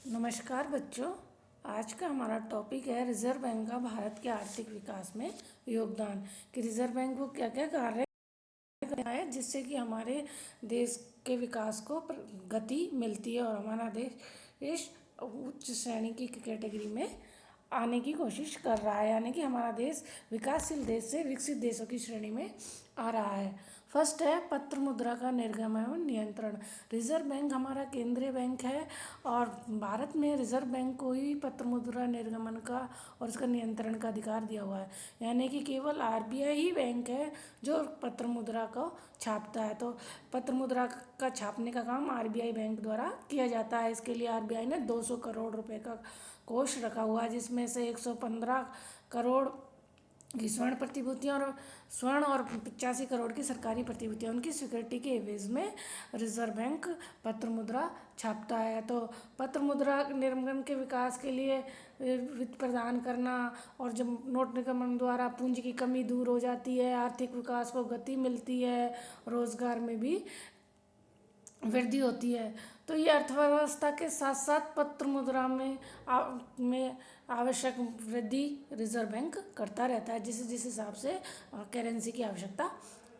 नमस्कार बच्चों। आज का हमारा टॉपिक है रिजर्व बैंक का भारत के आर्थिक विकास में योगदान। कि रिजर्व बैंक को क्या क्या कार्य करता है जिससे कि हमारे देश के विकास को गति मिलती है और हमारा देश उच्च श्रेणी की कैटेगरी में आने की कोशिश कर रहा है, यानी कि हमारा देश विकासशील देश से विकसित देशों की श्रेणी में आ रहा है। फर्स्ट है पत्र मुद्रा का निर्गमन एवं नियंत्रण। रिजर्व बैंक हमारा केंद्रीय बैंक है और भारत में रिजर्व बैंक को ही पत्र मुद्रा निर्गमन का और उसका नियंत्रण का अधिकार दिया हुआ है, यानी कि केवल आरबीआई ही बैंक है जो पत्र मुद्रा को छापता है। तो पत्र मुद्रा का छापने का काम आरबीआई बैंक द्वारा किया जाता है। इसके लिए आरबीआई ने 200 करोड़ रुपए का कोष रखा हुआ है, जिसमें से 115 करोड़ की स्वर्ण प्रतिभूतियाँ और 85 करोड़ की सरकारी प्रतिभूतियाँ, उनकी सिक्योरिटी के एवज में रिजर्व बैंक पत्र मुद्रा छापता है। तो पत्र मुद्रा निर्गमन के विकास के लिए वित्त प्रदान करना, और जब नोट निगमन द्वारा पूंजी की कमी दूर हो जाती है, आर्थिक विकास को गति मिलती है, रोजगार में भी वृद्धि होती है। तो ये अर्थव्यवस्था के साथ साथ पत्र मुद्रा में आवश्यक वृद्धि रिजर्व बैंक करता रहता है, जिस हिसाब से करेंसी की आवश्यकता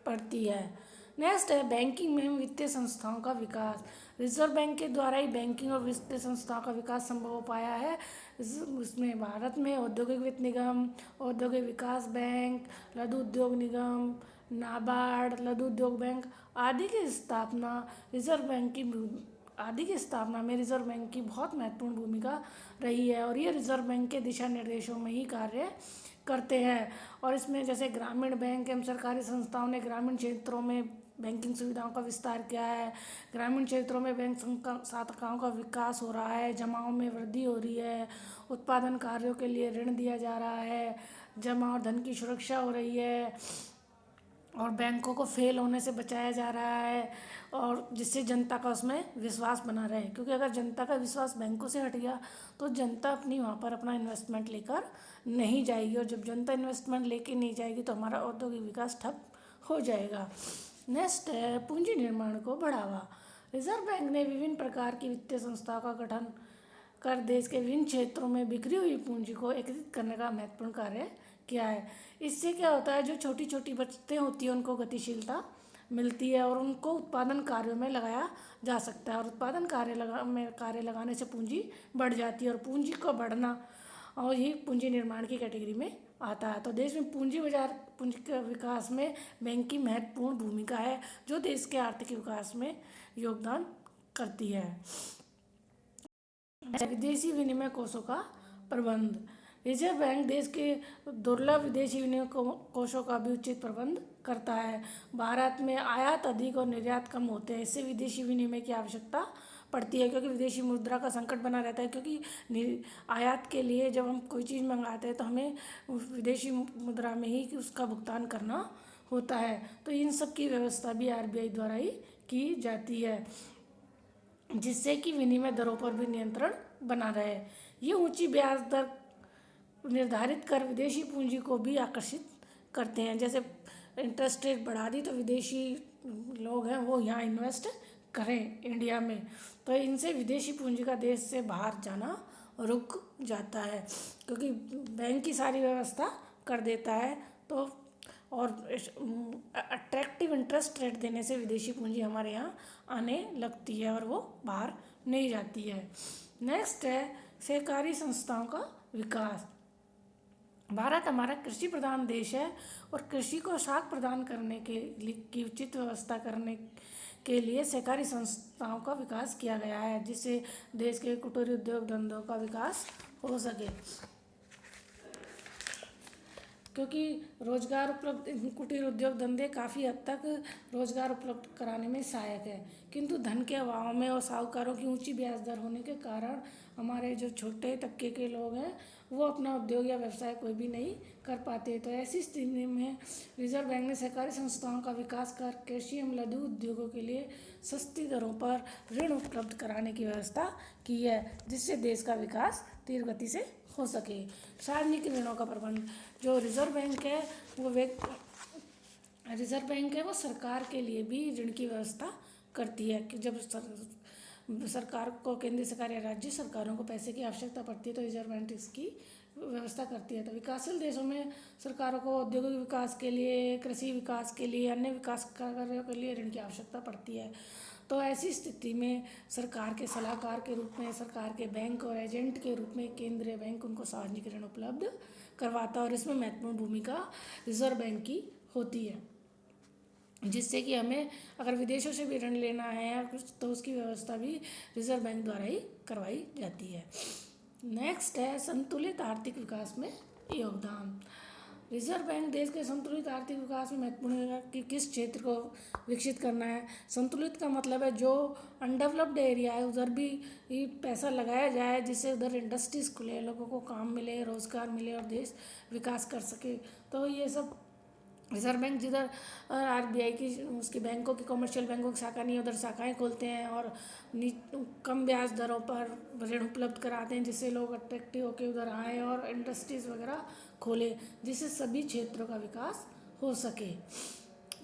पड़ती है। नेक्स्ट है बैंकिंग में वित्तीय संस्थाओं का विकास। रिजर्व बैंक के द्वारा ही बैंकिंग और वित्तीय संस्थाओं का विकास संभव हो पाया है। इसमें भारत में औद्योगिक वित्त निगम, औद्योगिक विकास बैंक, लघु उद्योग निगम, नाबार्ड, लघु उद्योग बैंक आदि की स्थापना में रिजर्व बैंक की बहुत महत्वपूर्ण भूमिका रही है, और ये रिजर्व बैंक के दिशा निर्देशों में ही कार्य करते हैं। और इसमें जैसे ग्रामीण बैंक एवं सरकारी संस्थाओं ने ग्रामीण क्षेत्रों में बैंकिंग सुविधाओं का विस्तार किया है। ग्रामीण क्षेत्रों में बैंक शाखाओं का विकास हो रहा है, जमाओं में वृद्धि हो रही है, उत्पादन कार्यों के लिए ऋण दिया जा रहा है, जमा और धन की सुरक्षा हो रही है, और बैंकों को फेल होने से बचाया जा रहा है, और जिससे जनता का उसमें विश्वास बना रहे। क्योंकि अगर जनता का विश्वास बैंकों से हट गया तो जनता अपनी वहाँ पर अपना इन्वेस्टमेंट लेकर नहीं जाएगी, और जब जनता इन्वेस्टमेंट लेके नहीं जाएगी तो हमारा औद्योगिक विकास ठप हो जाएगा। नेक्स्ट है पूंजी निर्माण को बढ़ावा। रिजर्व बैंक ने विभिन्न प्रकार की वित्तीय संस्थाओं का गठन कर देश के विभिन्न क्षेत्रों में बिखरी हुई पूंजी को एकत्रित करने का महत्वपूर्ण कार्य किया है। इससे क्या होता है, जो छोटी छोटी बचतें होती हैं उनको गतिशीलता मिलती है और उनको उत्पादन कार्यों में लगाया जा सकता है, और उत्पादन कार्य लगाने से पूंजी बढ़ जाती है, और पूंजी को बढ़ना और ये पूंजी निर्माण की कैटेगरी में आता है। तो देश में पूंजी के विकास में बैंक की महत्वपूर्ण भूमिका है, जो देश के आर्थिक विकास में योगदान करती है। विदेशी विनिमय कोषों का प्रबंध। रिजर्व बैंक देश के दुर्लभ विदेशी विनिमय कोषों का भी उचित प्रबंध करता है। भारत में आयात अधिक और निर्यात कम होते हैं, इससे विदेशी विनिमय की आवश्यकता पड़ती है, क्योंकि विदेशी मुद्रा का संकट बना रहता है। क्योंकि आयात के लिए जब हम कोई चीज़ मंगाते हैं तो हमें विदेशी मुद्रा में ही उसका भुगतान करना होता है। तो इन सब की व्यवस्था भी आरबीआई द्वारा ही की जाती है, जिससे कि विनिमय दरों पर भी नियंत्रण बना रहे। ये ऊंची ब्याज दर निर्धारित कर विदेशी पूंजी को भी आकर्षित करते हैं। जैसे इंटरेस्ट रेट बढ़ा दी तो विदेशी लोग हैं वो यहाँ इन्वेस्ट करें इंडिया में, तो इनसे विदेशी पूंजी का देश से बाहर जाना रुक जाता है, क्योंकि बैंक की सारी व्यवस्था कर देता है। तो और अट्रैक्टिव इंटरेस्ट रेट देने से विदेशी पूंजी हमारे यहाँ आने लगती है और वो बाहर नहीं जाती है। नेक्स्ट है सहकारी संस्थाओं का विकास। भारत हमारा कृषि प्रधान देश है, और कृषि को साख प्रदान करने के लिए की उचित व्यवस्था करने के लिए सहकारी संस्थाओं का विकास किया गया है, जिससे देश के कुटीर उद्योग धंधों का विकास हो सके। क्योंकि रोजगार उपलब्ध कुटीर उद्योग धंधे काफ़ी हद तक रोजगार उपलब्ध कराने में सहायक है, किंतु धन के अभाव में और साहूकारों की ऊंची ब्याज दर होने के कारण हमारे जो छोटे तबके के लोग हैं वो अपना उद्योग या व्यवसाय कोई भी नहीं कर पाते। तो ऐसी स्थिति में रिजर्व बैंक ने सहकारी संस्थाओं का विकास कर कृषि एवं लघु उद्योगों के लिए सस्ती दरों पर ऋण उपलब्ध कराने की व्यवस्था की है, जिससे देश का विकास तीव्र गति से हो सके। सार्वजनिक ऋणों का प्रबंध। जो रिजर्व बैंक है वो सरकार के लिए भी ऋण की व्यवस्था करती है, कि जब सरकार को, केंद्रीय सरकार या राज्य सरकारों को पैसे की आवश्यकता पड़ती है तो रिजर्व बैंक इसकी व्यवस्था करती है। तो विकासशील देशों में सरकारों को औद्योगिक विकास के लिए, कृषि विकास के लिए, अन्य विकास कार्यों के लिए ऋण की आवश्यकता पड़ती है। तो ऐसी स्थिति में सरकार के सलाहकार के रूप में, सरकार के बैंक और एजेंट के रूप में केंद्रीय बैंक उनको सार्वजनिक ऋण उपलब्ध करवाता है और इसमें महत्वपूर्ण भूमिका रिजर्व बैंक की होती है, जिससे कि हमें अगर विदेशों से भी ऋण लेना है या कुछ तो उसकी व्यवस्था भी रिजर्व बैंक द्वारा ही करवाई जाती है। नेक्स्ट है संतुलित आर्थिक विकास में योगदान। रिजर्व बैंक देश के संतुलित आर्थिक विकास में महत्वपूर्ण है कि किस क्षेत्र को विकसित करना है। संतुलित का मतलब है जो अनडेवलप्ड एरिया है उधर भी पैसा लगाया जाए, जिससे उधर इंडस्ट्रीज खुले, लोगों को काम मिले, रोजगार मिले और देश विकास कर सके। तो ये सब रिजर्व बैंक जिधर आरबीआई की उसकी बैंकों की, कमर्शियल बैंकों की शाखा नहीं, उधर शाखाएं खोलते हैं और कम ब्याज दरों पर ऋण उपलब्ध कराते हैं, जिससे लोग अट्रैक्टिव होकर उधर आए और इंडस्ट्रीज वगैरह खोले, जिससे सभी क्षेत्रों का विकास हो सके।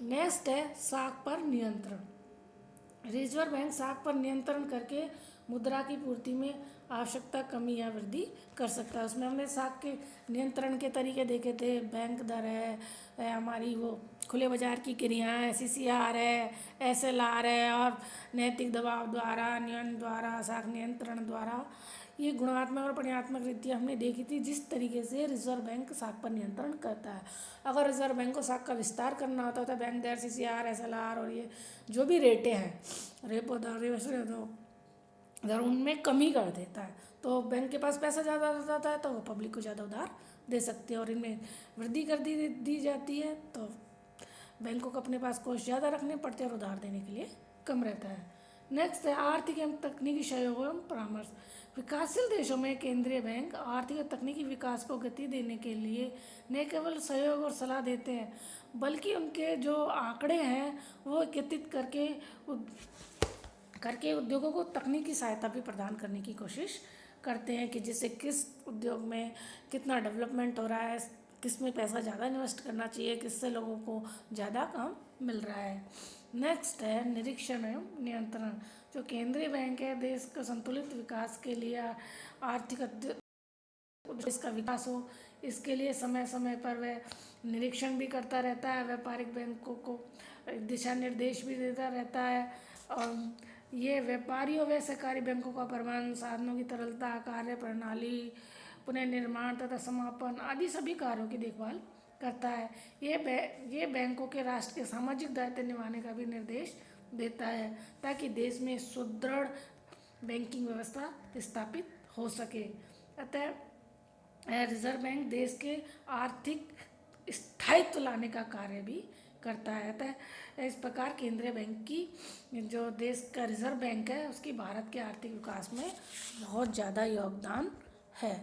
नेक्स्ट है साख पर नियंत्रण। रिजर्व बैंक साख पर नियंत्रण करके मुद्रा की पूर्ति में आवश्यकता कमी या वृद्धि कर सकता है। उसमें हमने साख के नियंत्रण के तरीके देखे थे। बैंक दर है हमारी, वो खुले बाजार की क्रियाएं, सीसीआर है, एसएलआर है, और नैतिक दबाव द्वारा, नियम द्वारा, साख नियंत्रण द्वारा, ये गुणात्मक और परिणात्मक रीतियाँ हमने देखी थी जिस तरीके से रिजर्व बैंक साख पर नियंत्रण करता है। अगर रिजर्व बैंक को साख का विस्तार करना होता है तो बैंक दर, सीसीआर, एसएलआर और ये जो भी रेटें हैं, रेपो दर, रिवर्स रेपो अगर उनमें कमी कर देता है तो बैंक के पास पैसा ज़्यादा आ जाता है तो वो पब्लिक को ज़्यादा उधार दे सकते हैं, और इनमें वृद्धि कर दी जाती है तो बैंकों को अपने पास कोष ज़्यादा रखने पड़ते हैं और उधार देने के लिए कम रहता है। नेक्स्ट है आर्थिक एवं तकनीकी सहयोग एवं परामर्श। विकासशील देशों में केंद्रीय बैंक आर्थिक और तकनीकी विकास को गति देने के लिए न केवल सहयोग और सलाह देते हैं, बल्कि उनके जो आंकड़े हैं वो एकत्रित करके उद्योगों को तकनीकी सहायता भी प्रदान करने की कोशिश करते हैं कि जिससे किस उद्योग में कितना डेवलपमेंट हो रहा है, किस में पैसा ज़्यादा इन्वेस्ट करना चाहिए, किससे लोगों को ज़्यादा काम मिल रहा है। नेक्स्ट है निरीक्षण एवं नियंत्रण। जो केंद्रीय बैंक है देश का संतुलित विकास के लिए, आर्थिक इसका विकास हो, इसके लिए समय समय पर वह निरीक्षण भी करता रहता है, व्यापारिक बैंकों को दिशा निर्देश भी देता रहता है, और ये व्यापारियों व सरकारी बैंकों का प्रबंधन, साधनों की तरलता, कार्य प्रणाली, पुनर्निर्माण तथा समापन आदि सभी कार्यों की देखभाल करता है। ये बैंकों के राष्ट्र के सामाजिक दायित्व निभाने का भी निर्देश देता है ताकि देश में सुदृढ़ बैंकिंग व्यवस्था स्थापित हो सके। अतः रिजर्व बैंक देश के आर्थिक स्थायित्व लाने का कार्य भी करता है। अतः इस प्रकार केंद्रीय बैंक की, जो देश का रिजर्व बैंक है, उसकी भारत के आर्थिक विकास में बहुत ज़्यादा योगदान है।